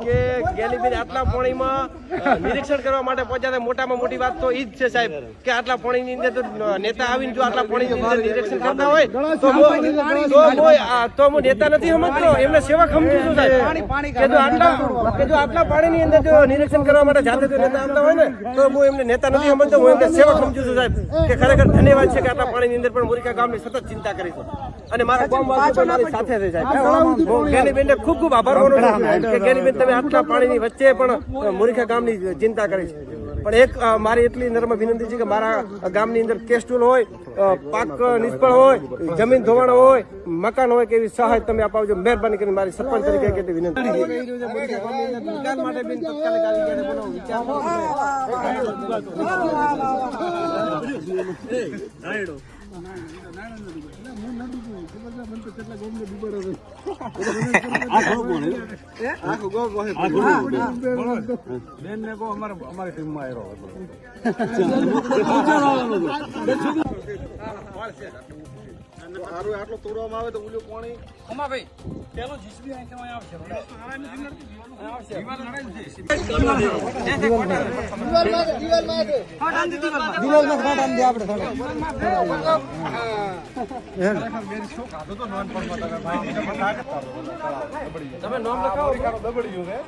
કે ગેલીબેન આટલા પાણીમાં નિરીક્ષણ કરવા માટે પહોંચ્યા. મોટામાં મોટી વાત તો ઈ જ છે સાહેબ કે આટલા પાણીની અંદર તો નેતા આવીને જો આટલા પાણીની અંદર નિરીક્ષણ કરતા હોય તો હું નેતા નથી સમજતો, એમને સેવા સમજુ છું સાહેબ. કે જો આટલા પાણીની અંદર જો નિરીક્ષણ કરવા માટે જાતે જો નેતા આવતા હોય ને તો હું એમને નેતા નથી સમજતો, હું એમને સેવા સમજુ છું સાહેબ. કે ખરેખર ધન્યવાદ છે કે આટલા પાણીની અંદર પણ મોરિકા ગામની સતત ચિંતા કરી છે અને મારા ગામવાસીઓ મારી સાથે છે સાહેબ. હું ગેલીબેનને ખૂબ ખૂબ આભાર માનું છું કે ગેલીબેન તમે આટલા પાણીની વચ્ચે પણ મોરિકા ગામની ચિંતા કરી છે. પણ એક મારી એટલી નર્મ વિનંતી છે કે મારા ગામની અંદર કેસ્ટુલ હોય, પાક નિષ્ફળ હોય, જમીન ધોવાણ હોય, મકાન હોય કે એવી સહાય તમે અપાવજો. મહેરબાની કરીને મારી સરપંચ તરીકે કેટલી વિનંતી આટલો તોડવામાં આવે તો ઓલું પાણી ભાઈ પેલો જીસીબી આવશે. તમે નામ લખાવો દબડ્યું છે.